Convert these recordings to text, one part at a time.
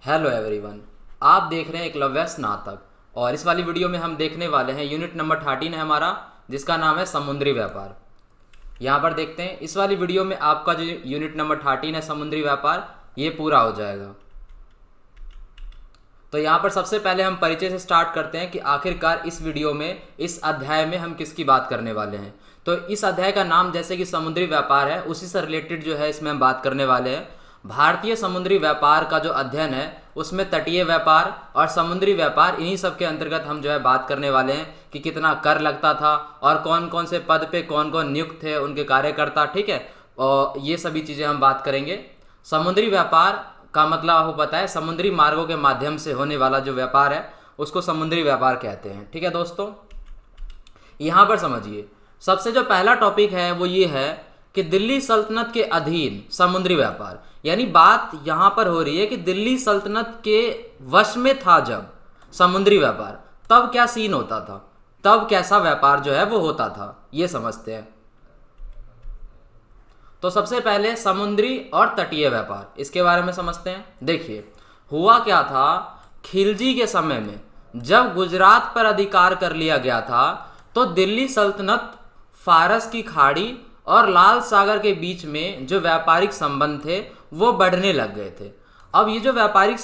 Hello everyone, आप देख रहे हैं एकलव्य स्नातक और इस वाली वीडियो में हम देखने वाले हैं यूनिट नंबर 13 है हमारा, जिसका नाम है समुद्री व्यापार। यहाँ पर देखते हैं इस वाली वीडियो में आपका जो यूनिट नंबर 13 है समुद्री व्यापार, ये पूरा हो जाएगा। तो यहाँ पर सबसे पहले हम परिचय से स्टार्ट करते हैं कि आखिरकार इस वीडियो में, इस अध्याय में हम किसकी बात करने वाले हैं। तो इस अध्याय का नाम जैसे कि समुद्री व्यापार है, उसी से रिलेटेड जो है इसमें हम बात करने वाले हैं। भारतीय समुद्री व्यापार का जो अध्ययन है उसमें तटीय व्यापार और समुद्री व्यापार, इन्हीं सब के अंतर्गत हम जो है बात करने वाले हैं कि कितना कर लगता था और कौन कौन से पद पे कौन कौन नियुक्त थे, उनके कार्यकर्ता, ठीक है। और ये सभी चीज़ें हम बात करेंगे। समुद्री व्यापार का मतलब आपको पता है, समुद्री मार्गों के माध्यम से होने वाला जो व्यापार है उसको समुद्री व्यापार कहते हैं, ठीक है दोस्तों। यहाँ पर समझिए, सबसे जो पहला टॉपिक है वो ये है कि दिल्ली सल्तनत के अधीन समुद्री व्यापार, यानी बात यहाँ पर हो रही है कि दिल्ली सल्तनत के वश में था जब समुद्री व्यापार, तब क्या सीन होता था, तब कैसा व्यापार जो है वो होता था, ये समझते हैं। तो सबसे पहले समुद्री और तटीय व्यापार, इसके बारे में समझते हैं। देखिए, हुआ क्या था, खिलजी के समय में जब गुजरात पर अधिकार कर लिया गया था तो दिल्ली सल्तनत फारस की खाड़ी और लाल सागर के बीच में जो व्यापारिक संबंध थे वो बढ़ने लग गए थे। अब ये जो व्यापारिक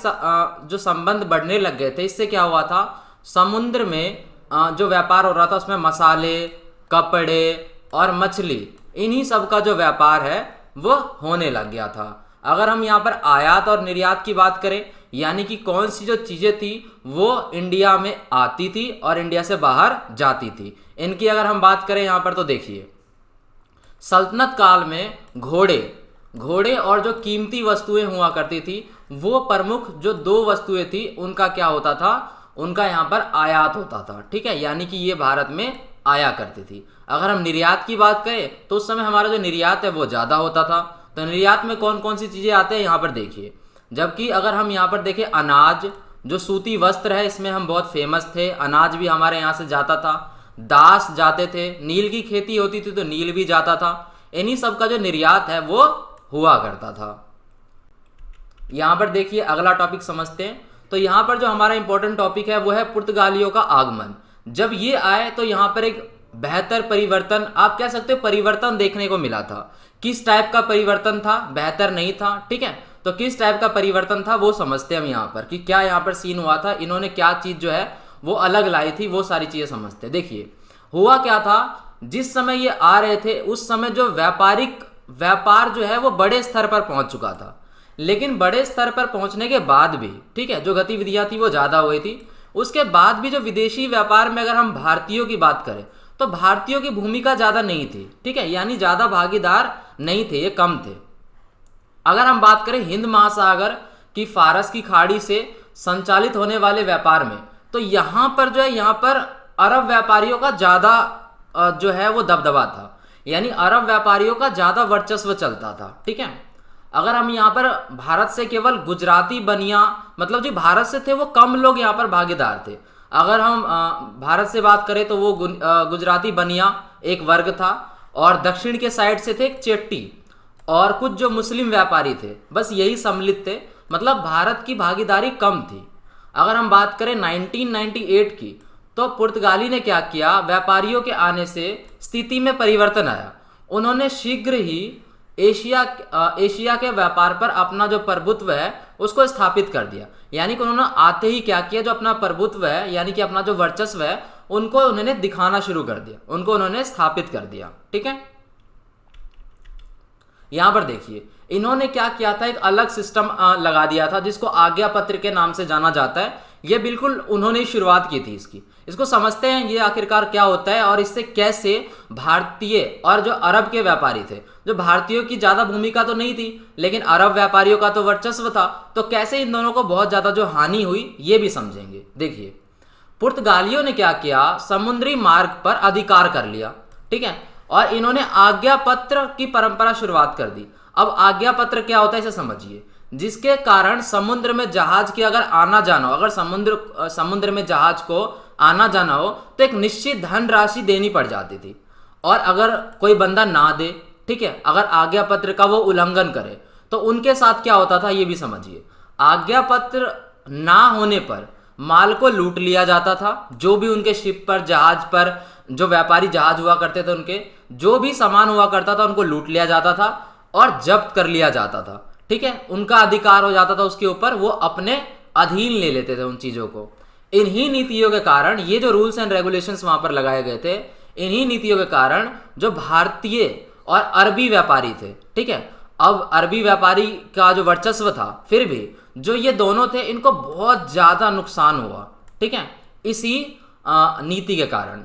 जो संबंध बढ़ने लग गए थे, इससे क्या हुआ था, समुद्र में जो व्यापार हो रहा था उसमें मसाले, कपड़े और मछली, इन्हीं सब का जो व्यापार है वो होने लग गया था। अगर हम यहाँ पर आयात और निर्यात की बात करें, यानी कि कौन सी जो चीज़ें थी वो इंडिया में आती थी और इंडिया से बाहर जाती थी, इनकी अगर हम बात करें यहाँ पर, तो देखिए सल्तनत काल में घोड़े और जो कीमती वस्तुएं हुआ करती थी, वो प्रमुख जो दो वस्तुएं थी उनका क्या होता था, उनका यहाँ पर आयात होता था, ठीक है। यानी कि ये भारत में आया करती थी। अगर हम निर्यात की बात करें तो उस समय हमारा जो निर्यात है वो ज़्यादा होता था। तो निर्यात में कौन कौन सी चीज़ें आते हैं यहाँ पर देखिए। जबकि अगर हम यहाँ पर देखें, अनाज, जो सूती वस्त्र है, इसमें हम बहुत फेमस थे, अनाज भी हमारे यहाँ से जाता था, दास जाते थे, नील की खेती होती थी तो नील भी जाता था। इन्हीं सब का जो निर्यात है वो हुआ करता था। यहाँ पर देखिए अगला टॉपिक समझते हैं। तो यहाँ पर जो हमारा इंपॉर्टेंट टॉपिक है वो है पुर्तगालियों का आगमन। जब ये आए तो यहाँ पर एक बेहतर परिवर्तन, आप कह सकते हो परिवर्तन देखने को मिला था। किस टाइप का परिवर्तन था, बेहतर नहीं था, ठीक है। तो किस टाइप का परिवर्तन था वो समझते हैं हम यहाँ पर, कि क्या यहाँ पर सीन हुआ था, इन्होंने क्या चीज़ जो है वो अलग लाई थी, वो सारी चीज़ें समझते हैं। देखिए हुआ क्या था, जिस समय ये आ रहे थे उस समय जो व्यापार जो है वो बड़े स्तर पर पहुंच चुका था। लेकिन बड़े स्तर पर पहुंचने के बाद भी, ठीक है, जो गतिविधियां थी वो ज़्यादा हुई थी। उसके बाद भी जो विदेशी व्यापार में अगर हम भारतीयों की बात करें तो भारतीयों की भूमिका ज़्यादा नहीं थी, ठीक है, यानी ज़्यादा भागीदार नहीं थे, ये कम थे। अगर हम बात करें हिंद महासागर की फारस की खाड़ी से संचालित होने वाले व्यापार में, तो यहाँ पर जो है, यहाँ पर अरब व्यापारियों का ज़्यादा जो है वो दबदबा था, यानी अरब व्यापारियों का ज़्यादा वर्चस्व चलता था, ठीक है। अगर हम यहाँ पर भारत से केवल गुजराती बनिया, मतलब जो भारत से थे वो कम लोग यहाँ पर भागीदार थे। अगर हम भारत से बात करें तो वो गुजराती बनिया एक वर्ग था, और दक्षिण के साइड से थे एक चेट्टी और कुछ जो मुस्लिम व्यापारी थे, बस यही सम्मिलित थे, मतलब भारत की भागीदारी कम थी। अगर हम बात करें 1998 की, तो पुर्तगाली ने क्या किया, व्यापारियों के आने से स्थिति में परिवर्तन आया। उन्होंने शीघ्र ही एशिया के व्यापार पर अपना जो प्रभुत्व है उसको स्थापित कर दिया। यानी कि उन्होंने आते ही क्या किया, जो अपना प्रभुत्व है, यानी कि अपना जो वर्चस्व है, उनको उन्होंने दिखाना शुरू कर दिया, उनको उन्होंने स्थापित कर दिया, ठीक है। यहां पर देखिए इन्होंने क्या किया था, एक अलग सिस्टम लगा दिया था जिसको आज्ञा पत्र के नाम से जाना जाता है। ये बिल्कुल उन्होंने ही शुरुआत की थी इसकी। इसको समझते हैं ये आखिरकार क्या होता है और इससे कैसे भारतीय और जो अरब के व्यापारी थे, जो भारतीयों की ज़्यादा भूमिका तो नहीं थी लेकिन अरब व्यापारियों का तो वर्चस्व था, तो कैसे इन दोनों को बहुत ज़्यादा जो हानि हुई ये भी समझेंगे। देखिए पुर्तगालियों ने क्या किया, समुद्री मार्ग पर अधिकार कर लिया, ठीक है, और इन्होंने आज्ञा पत्र की परंपरा शुरुआत कर दी। अब आज्ञा पत्र क्या होता है इसे समझिए, जिसके कारण समुद्र में जहाज की अगर आना जाना हो, अगर समुद्र में जहाज को आना जाना हो तो एक निश्चित धनराशि देनी पड़ जाती थी। और अगर कोई बंदा ना दे, ठीक है, अगर आज्ञा पत्र का वो उल्लंघन करे तो उनके साथ क्या होता था ये भी समझिए। आज्ञा पत्र ना होने पर माल को लूट लिया जाता था। जो भी उनके शिप पर, जहाज पर, जो व्यापारी जहाज हुआ करते थे, उनके जो भी सामान हुआ करता था उनको लूट लिया जाता था और जब्त कर लिया जाता था। ठीक है, उनका अधिकार हो जाता था उसके ऊपर, वो अपने अधीन ले लेते थे उन चीजों को। इन्हीं नीतियों के कारण ये जो रूल्स एंड रेगुलेशंस वहां पर लगाए गए थे, इन्हीं नीतियों के कारण जो भारतीय और अरबी व्यापारी थे, ठीक है, अब अरबी व्यापारी का जो वर्चस्व था, फिर भी जो ये दोनों थे इनको बहुत ज्यादा नुकसान हुआ। ठीक है, इसी नीति के कारण।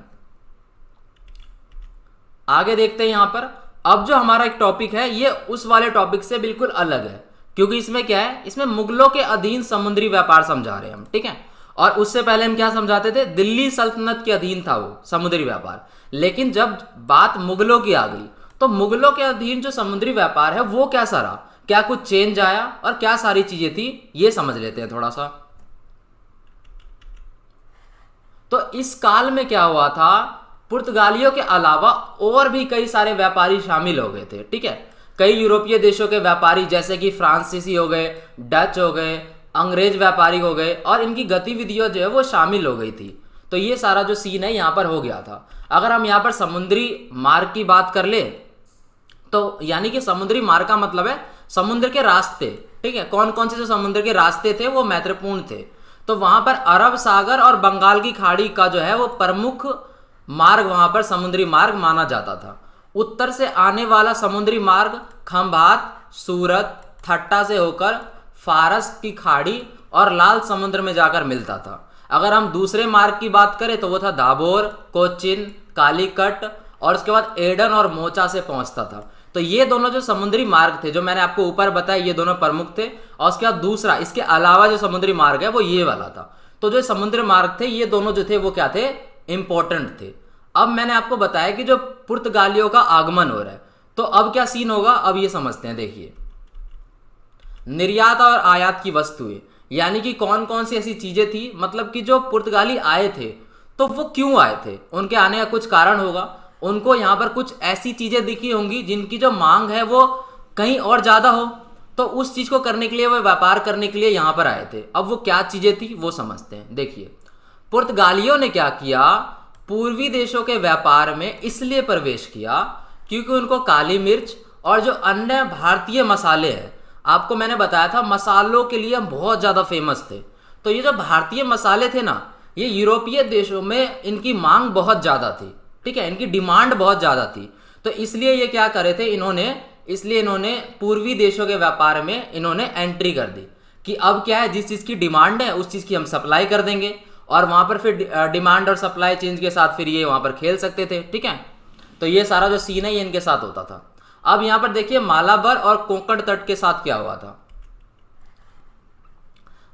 आगे देखते हैं यहां पर। अब जो हमारा एक टॉपिक है ये उस वाले टॉपिक से बिल्कुल अलग है, क्योंकि इसमें क्या है, इसमें मुगलों के अधीन समुद्री व्यापार समझा रहे हैं हम। ठीक है, और उससे पहले हम क्या समझाते थे, दिल्ली सल्तनत के अधीन था वो समुद्री व्यापार। लेकिन जब बात मुगलों की आ गई तो मुगलों के अधीन जो समुद्री व्यापार है वो कैसा रहा, क्या कुछ चेंज आया और क्या सारी चीजें थी, ये समझ लेते हैं थोड़ा सा। तो इस काल में क्या हुआ था, पुर्तगालियों के अलावा और भी कई सारे व्यापारी शामिल हो गए थे। ठीक है, कई यूरोपीय देशों के व्यापारी जैसे कि फ्रांसीसी हो गए, डच हो गए, अंग्रेज व्यापारी हो गए, और इनकी गतिविधियों जो है वो शामिल हो गई थी। तो ये सारा जो सीन है यहाँ पर हो गया था। अगर हम यहाँ पर समुद्री मार्ग की बात कर ले तो यानी कि समुद्री मार्ग का मतलब है समुद्र के रास्ते। ठीक है, कौन कौन से जो समुद्र के रास्ते थे वो महत्वपूर्ण थे। तो वहां पर अरब सागर और बंगाल की खाड़ी का जो है वो प्रमुख मार्ग वहां पर समुद्री मार्ग माना जाता था। उत्तर से आने वाला समुद्री मार्ग खंभात, सूरत, थट्टा से होकर फारस की खाड़ी और लाल समुद्र में जाकर मिलता था। अगर हम दूसरे मार्ग की बात करें तो वो था दाभोर, कोचिन, कालीकट और उसके बाद एडन और मोचा से पहुंचता था। तो ये दोनों जो समुद्री मार्ग थे जो मैंने आपको ऊपर बताया, ये दोनों प्रमुख थे। और उसके बाद दूसरा, इसके अलावा जो समुद्री मार्ग है वो ये वाला था। तो जो समुद्री मार्ग थे ये दोनों जो थे वो क्या थे, इंपॉर्टेंट थे। अब मैंने आपको बताया कि जो पुर्तगालियों का आगमन हो रहा है, तो अब क्या सीन होगा, अब ये समझते हैं। देखिए, निर्यात और आयात की वस्तुएं, यानी कि कौन कौन सी ऐसी चीजें थी, मतलब कि जो पुर्तगाली आए थे तो वो क्यों आए थे, उनके आने का कुछ कारण होगा। उनको यहाँ पर कुछ ऐसी चीजें दिखी होंगी जिनकी जो मांग है वो कहीं और ज्यादा हो, तो उस चीज को करने के लिए, वो व्यापार करने के लिए यहाँ पर आए थे। अब वो क्या चीजें थी वो समझते हैं। देखिए, पुर्तगालियों ने क्या किया, पूर्वी देशों के व्यापार में इसलिए प्रवेश किया क्योंकि उनको काली मिर्च और जो अन्य भारतीय मसाले हैं, आपको मैंने बताया था मसालों के लिए हम बहुत ज़्यादा फेमस थे। तो ये जो भारतीय मसाले थे ना, ये यूरोपीय देशों में इनकी मांग बहुत ज़्यादा थी। ठीक है, इनकी डिमांड बहुत ज़्यादा थी। तो इसलिए ये क्या करे थे इन्होंने पूर्वी देशों के व्यापार में इन्होंने एंट्री कर दी कि अब क्या है, जिस चीज़ की डिमांड है उस चीज़ की हम सप्लाई कर देंगे, और वहाँ पर फिर डिमांड और सप्लाई चेंज के साथ फिर ये वहाँ पर खेल सकते थे। ठीक है, तो ये सारा जो सीन है ये इनके साथ होता था। अब यहां पर देखिए, मालाबर और कोंकण तट के साथ क्या हुआ था।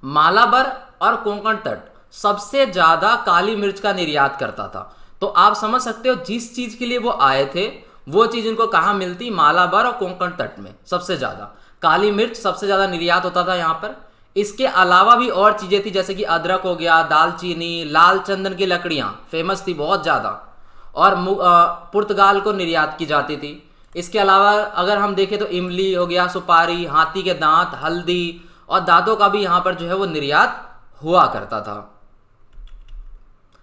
मालाबर और कोंकण तट सबसे ज्यादा काली मिर्च का निर्यात करता था। तो आप समझ सकते हो, जिस चीज के लिए वो आए थे वो चीज इनको कहां मिलती, मालाबर और कोंकण तट में सबसे ज्यादा काली मिर्च सबसे ज्यादा निर्यात होता था यहां पर। इसके अलावा भी और चीजें थी, जैसे कि अदरक हो गया, दालचीनी, लाल चंदन की लकड़ियां फेमस थी बहुत ज्यादा, और पुर्तगाल को निर्यात की जाती थी। इसके अलावा अगर हम देखें तो इमली हो गया, सुपारी, हाथी के दांत, हल्दी और दांतों का भी यहाँ पर जो है वो निर्यात हुआ करता था।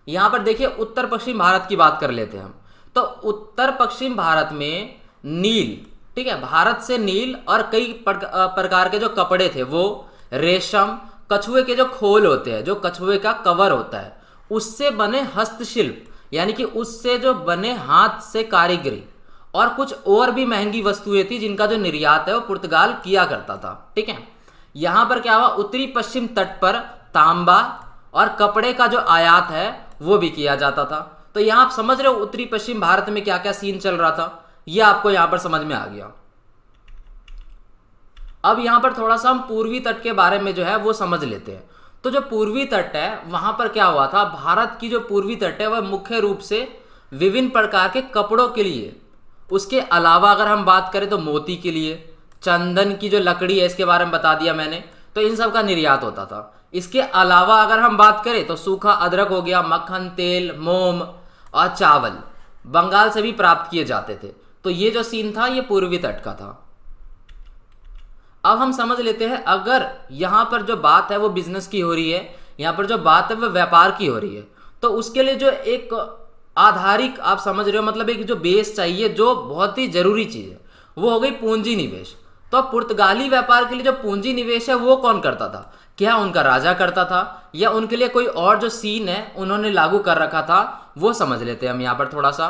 यहाँ पर देखिए, उत्तर पश्चिम भारत की बात कर लेते हैं हम। तो उत्तर पश्चिम भारत में नील, ठीक है, भारत से नील और कई प्रकार के जो कपड़े थे, वो रेशम, कछुए के जो खोल होते हैं, जो कछुए का कवर होता है, उससे बने हस्तशिल्प, यानी कि उससे जो बने हाथ से कारीगरी, और कुछ और भी महंगी वस्तुएं थी जिनका जो निर्यात है वो पुर्तगाल किया करता था। ठीक है, यहां पर क्या हुआ, उत्तरी पश्चिम तट पर तांबा और कपड़े का जो आयात है वो भी किया जाता था। तो यहां आप समझ रहे हो उत्तरी पश्चिम भारत में क्या क्या सीन चल रहा था, ये आपको यहां पर समझ में आ गया। अब यहां पर थोड़ा सा हम पूर्वी तट के बारे में जो है वो समझ लेते हैं। तो जो पूर्वी तट है वहां पर क्या हुआ था, भारत की जो पूर्वी तट है वह मुख्य रूप से विभिन्न प्रकार के कपड़ों के लिए, उसके अलावा अगर हम बात करें तो मोती के लिए, चंदन की जो लकड़ी है इसके बारे में बता दिया मैंने, तो इन सब का निर्यात होता था। इसके अलावा अगर हम बात करें तो सूखा अदरक हो गया, मक्खन, तेल, मोम और चावल बंगाल से भी प्राप्त किए जाते थे। तो ये जो सीन था ये पूर्वी तट का था। अब हम समझ लेते हैं, अगर यहाँ पर जो बात है वो बिजनेस की हो रही है, यहाँ पर जो बात है वो व्यापार की हो रही है, तो उसके लिए जो एक आधारिक, आप समझ रहे हो, मतलब एक जो बेस चाहिए, जो बहुत ही जरूरी चीज है, वो हो गई पूंजी निवेश। तो अब पुर्तगाली व्यापार के लिए जो पूंजी निवेश है वो कौन करता था? क्या उनका राजा करता था, या उनके लिए कोई और जो सीन है उन्होंने लागू कर रखा था, वो समझ लेते हैं हम यहाँ पर थोड़ा सा।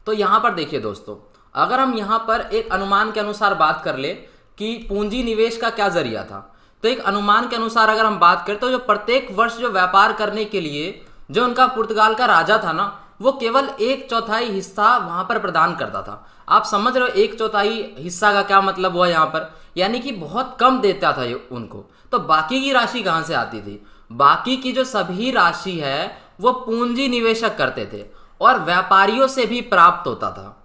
तो यहाँ पर देखिए दोस्तों, अगर हम यहाँ पर एक अनुमान के अनुसार बात कर ले कि पूंजी निवेश का क्या जरिया था, तो एक अनुमान के अनुसार अगर हम बात करें तो जो प्रत्येक वर्ष जो व्यापार करने के लिए जो उनका पुर्तगाल का राजा था ना, वो केवल 1/4 हिस्सा वहां पर प्रदान करता था। आप समझ रहे हो 1/4 हिस्सा का क्या मतलब हुआ यहाँ पर, यानी कि बहुत कम देता था ये उनको। तो बाकी की राशि कहाँ से आती थी? बाकी की जो सभी राशि है वो पूंजी निवेशक करते थे और व्यापारियों से भी प्राप्त होता था।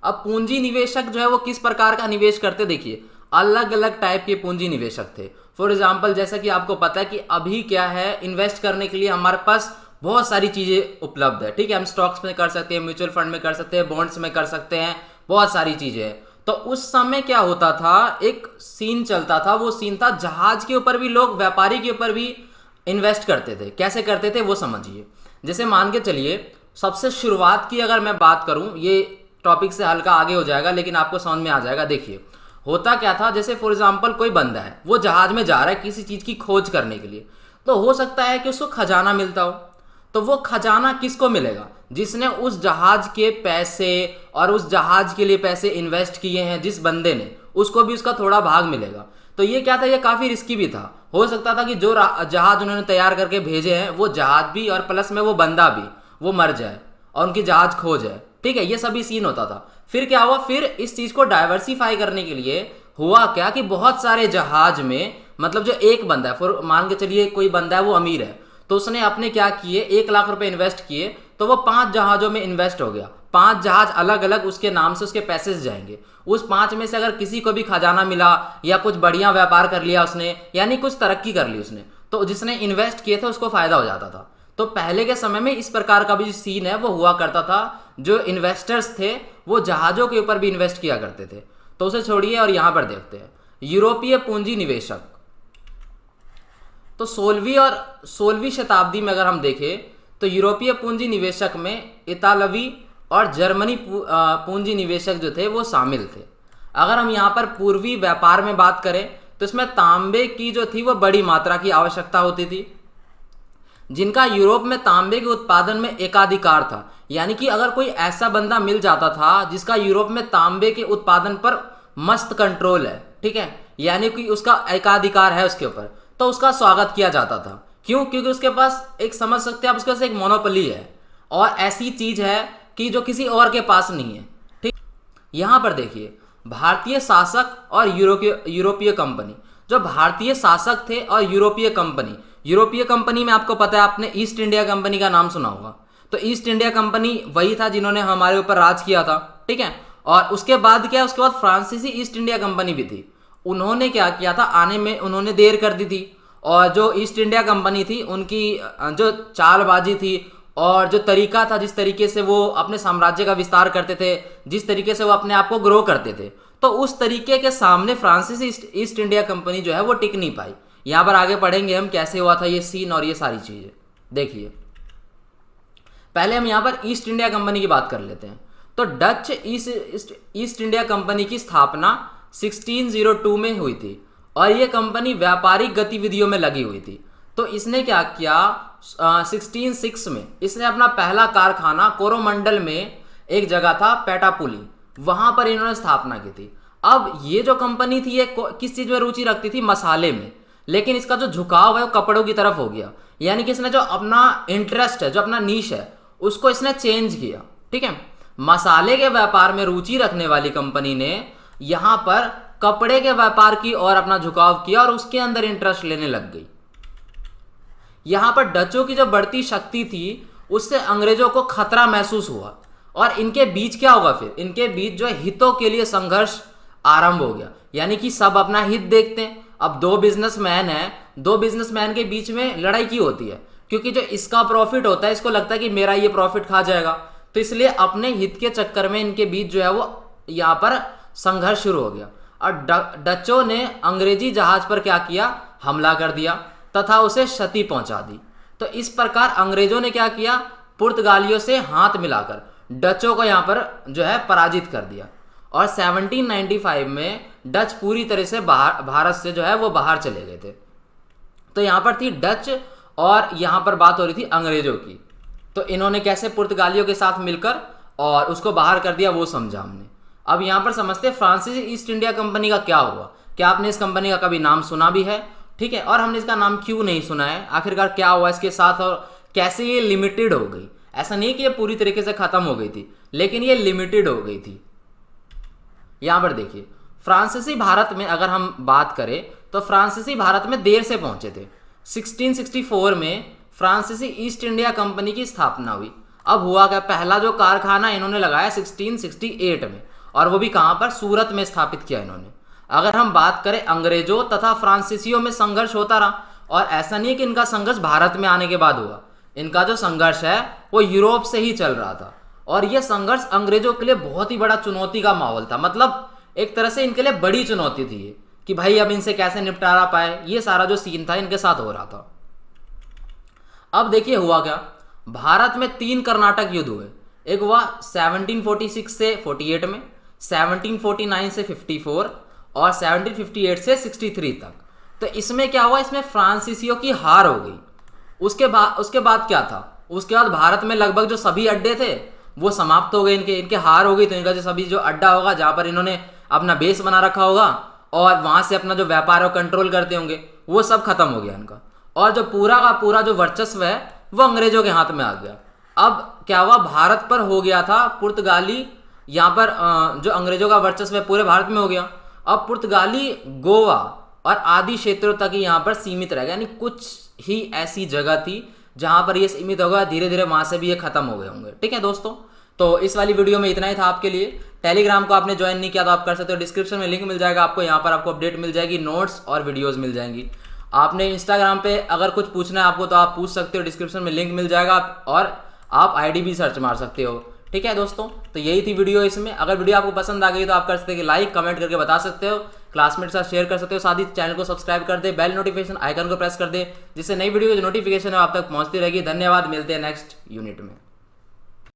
अब पूंजी निवेशक जो है वो किस प्रकार का निवेश करते, देखिए अलग अलग टाइप के पूंजी निवेशक थे। फॉर एग्जाम्पल, जैसा कि आपको पता है कि अभी क्या है, इन्वेस्ट करने के लिए हमारे पास बहुत सारी चीजें उपलब्ध है, ठीक है। हम स्टॉक्स में कर सकते हैं, म्यूचुअल फंड में कर सकते हैं, बॉन्ड्स में कर सकते हैं, बहुत सारी चीजें हैं। तो उस समय क्या होता था, एक सीन चलता था, वो सीन था जहाज के ऊपर भी लोग व्यापारी के ऊपर भी इन्वेस्ट करते थे। कैसे करते थे वो समझिए। जैसे मान के चलिए, सबसे शुरुआत की अगर मैं बात करूं, ये टॉपिक से हल्का आगे हो जाएगा लेकिन आपको समझ में आ जाएगा। देखिए होता क्या था, जैसे फॉर एग्जाम्पल कोई बंदा है, वो जहाज में जा रहा है किसी चीज की खोज करने के लिए, तो हो सकता है कि उसको खजाना मिलता हो। तो वो खजाना किसको मिलेगा? जिसने उस जहाज के पैसे और उस जहाज के लिए पैसे इन्वेस्ट किए हैं, जिस बंदे ने, उसको भी उसका थोड़ा भाग मिलेगा। तो ये क्या था, ये काफी रिस्की भी था। हो सकता था कि जो जहाज उन्होंने तैयार करके भेजे हैं वो जहाज भी और प्लस में वो बंदा भी वो मर जाए और उनकी जहाज खो जाए, ठीक है। ये सभी सीन होता था। फिर क्या हुआ, फिर इस चीज को डाइवर्सिफाई करने के लिए हुआ क्या कि बहुत सारे जहाज में, मतलब जो एक बंदा है, फिर मान के चलिए कोई बंदा है वो अमीर है, तो उसने अपने क्या किए, 1 लाख रुपए इन्वेस्ट किए, तो वो 5 जहाजों में इन्वेस्ट हो गया। 5 जहाज अलग अलग उसके नाम से उसके पैसे जाएंगे। उस 5 में से अगर किसी को भी खजाना मिला या कुछ बढ़िया व्यापार कर लिया उसने, यानी कुछ तरक्की कर ली उसने, तो जिसने इन्वेस्ट किए थे उसको फायदा हो जाता था। तो पहले के समय में इस प्रकार का भी जो सीन है वो हुआ करता था। जो इन्वेस्टर्स थे वो जहाजों के ऊपर भी इन्वेस्ट किया करते थे। तो उसे छोड़िए और यहां पर देखते हैं यूरोपीय पूंजी निवेशक। तो 16वीं शताब्दी में अगर हम देखें तो यूरोपीय पूंजी निवेशक में इतालवी और जर्मनी पूंजी निवेशक जो थे वो शामिल थे। अगर हम यहाँ पर पूर्वी व्यापार में बात करें तो इसमें तांबे की जो थी वो बड़ी मात्रा की आवश्यकता होती थी, जिनका यूरोप में तांबे के उत्पादन में एकाधिकार था। यानी कि अगर कोई ऐसा बंदा मिल जाता था जिसका यूरोप में तांबे के उत्पादन पर मस्त कंट्रोल है, ठीक है, यानी कि उसका एकाधिकार है उसके ऊपर, तो उसका स्वागत किया जाता था। क्यों? क्योंकि उसके पास एक, समझ सकते हैं आप, उसके पास एक मोनोपोली है और ऐसी चीज है कि जो किसी और के पास नहीं है, ठीक। यहां पर देखिए भारतीय शासक और यूरोपीय कंपनी। जो भारतीय शासक थे और यूरोपीय कंपनी में आपको पता है, आपने ईस्ट इंडिया कंपनी का नाम सुना होगा। तो ईस्ट इंडिया कंपनी वही था जिन्होंने हमारे ऊपर राज किया था, ठीक है। और उसके बाद क्या, उसके बाद फ्रांसीसी ईस्ट इंडिया कंपनी भी थी। उन्होंने क्या किया था, आने में उन्होंने देर कर दी थी। और जो ईस्ट इंडिया कंपनी थी उनकी जो चालबाजी थी और जो तरीका था, जिस तरीके से वो अपने साम्राज्य का विस्तार करते थे, जिस तरीके से वो अपने आप को ग्रो करते थे, तो उस तरीके के सामने फ्रांसीसी ईस्ट इंडिया कंपनी जो है वो टिक नहीं पाई। यहां पर आगे पढ़ेंगे हम कैसे हुआ था ये सीन और ये सारी चीजें। देखिए पहले हम यहां पर ईस्ट इंडिया कंपनी की बात कर लेते हैं। तो डच ईस्ट इंडिया कंपनी की स्थापना 1602 में हुई थी और ये कंपनी व्यापारिक गतिविधियों में लगी हुई थी। तो इसने क्या किया, 1606 में इसने अपना पहला कारखाना कोरोमंडल में, एक जगह था पेटापुली, वहां पर इन्होंने स्थापना की थी। अब ये जो कंपनी थी ये किस चीज में रुचि रखती थी, मसाले में, लेकिन इसका जो झुकाव है वो कपड़ों की तरफ हो गया। यानी कि इसने जो अपना इंटरेस्ट है, जो अपना नीश है, उसको इसने चेंज किया, ठीक है। मसाले के व्यापार में रुचि रखने वाली कंपनी ने यहां पर कपड़े के व्यापार की ओर अपना झुकाव किया और उसके अंदर इंटरेस्ट लेने लग गई। यहां पर डचों की जो बढ़ती शक्ति थी उससे अंग्रेजों को खतरा महसूस हुआ और इनके बीच क्या होगा, फिर इनके बीच जो हितों के लिए संघर्ष आरंभ हो गया। यानी कि सब अपना हित देखते हैं। अब दो बिजनेसमैन हैं, दो बिजनेसमैन के बीच में लड़ाई की होती है, क्योंकि जो इसका प्रॉफिट होता है इसको लगता है कि मेरा ये प्रॉफिट खा जाएगा, तो इसलिए अपने हित के चक्कर में इनके बीच जो है वो यहाँ पर संघर्ष शुरू हो गया और डचों ने अंग्रेजी जहाज पर क्या किया, हमला कर दिया तथा उसे क्षति पहुंचा दी। तो इस प्रकार अंग्रेजों ने क्या किया, पुर्तगालियों से हाथ मिलाकर डचों को यहाँ पर जो है पराजित कर दिया। और 1795 में डच पूरी तरह से भारत से जो है वो बाहर चले गए थे। तो यहाँ पर थी डच और यहाँ पर बात हो रही थी अंग्रेजों की। तो इन्होंने कैसे पुर्तगालियों के साथ मिलकर और उसको बाहर कर दिया वो समझा हमने। अब यहाँ पर समझते हैं फ्रांसीसी ईस्ट इंडिया कंपनी का क्या हुआ। क्या आपने इस कंपनी का कभी नाम सुना भी है? ठीक है, और हमने इसका नाम क्यों नहीं सुना है, आखिरकार क्या हुआ इसके साथ और कैसे ये लिमिटेड हो गई। ऐसा नहीं कि ये पूरी तरीके से खत्म हो गई थी, लेकिन ये लिमिटेड हो गई थी। यहां पर देखिए, फ्रांसीसी भारत में अगर हम बात करें तो फ्रांसीसी भारत में देर से पहुंचे थे। 1664 में फ्रांसीसी ईस्ट इंडिया कंपनी की स्थापना हुई। अब हुआ क्या, पहला जो कारखाना इन्होंने लगाया 1668 में, और वो भी कहां पर, सूरत में स्थापित किया इन्होंने। अगर हम बात करें अंग्रेजों तथा फ्रांसीसियों में संघर्ष होता रहा, और ऐसा नहीं है कि इनका संघर्ष भारत में आने के बाद हुआ। इनका जो संघर्ष है वो यूरोप से ही चल रहा था, और यह संघर्ष अंग्रेजों के लिए बहुत ही बड़ा चुनौती का माहौल था। मतलब एक तरह से इनके लिए बड़ी चुनौती थी ये, कि भाई अब इनसे कैसे निपटारा पाए। ये सारा जो सीन था इनके साथ हो रहा था। अब देखिए हुआ क्या, भारत में 3 कर्नाटक युद्ध हुए। एक हुआ 1746 से 48 में, 1749 से 54 और 1758 से 63 तक। तो इसमें क्या हुआ, इसमें फ्रांसीसियों की हार हो गई। उसके बाद क्या था, उसके बाद भारत में लगभग जो सभी अड्डे थे वो समाप्त हो गए। इनके हार हो गई, तो इनका जो सभी जो अड्डा होगा जहां पर इन्होंने अपना बेस बना रखा होगा और वहां से अपना जो व्यापार और कंट्रोल करते होंगे, वो सब खत्म हो गया इनका। और जो पूरा का पूरा जो वर्चस्व है वो अंग्रेजों के हाथ में आ गया। अब क्या हुआ, भारत पर हो गया था पुर्तगाली, यहाँ पर जो अंग्रेजों का वर्चस्व है पूरे भारत में हो गया। अब पुर्तगाली गोवा और आदि क्षेत्रों तक ही यहाँ पर सीमित रह गया, यानी कुछ ही ऐसी जगह थी जहां पर ये सीमित होगा। धीरे धीरे वहां से भी ये खत्म हो गए होंगे। ठीक है दोस्तों, तो इस वाली वीडियो में इतना ही था आपके लिए। टेलीग्राम को आपने ज्वाइन नहीं किया तो आप कर सकते हो, डिस्क्रिप्शन में लिंक मिल जाएगा आपको। यहाँ पर आपको अपडेट मिल जाएगी, नोट्स और वीडियोस मिल जाएंगी। आपने इंस्टाग्राम पे अगर कुछ पूछना है आपको तो आप पूछ सकते हो, डिस्क्रिप्शन में लिंक मिल जाएगा, और आप आईडी भी सर्च मार सकते हो। ठीक है दोस्तों, तो यही थी वीडियो इसमें। अगर वीडियो आपको पसंद आ गई तो आप कर सकते हैं कि लाइक कमेंट करके बता सकते हो, क्लासमेट के साथ शेयर कर सकते हो, साथ ही चैनल को सब्सक्राइब कर दे, बेल नोटिफिकेशन आइकन को प्रेस कर दे, जिससे नई वीडियो की जो नोटिफिकेशन है आप तक पहुंचती रहेगी। धन्यवाद, मिलते हैं नेक्स्ट यूनिट में।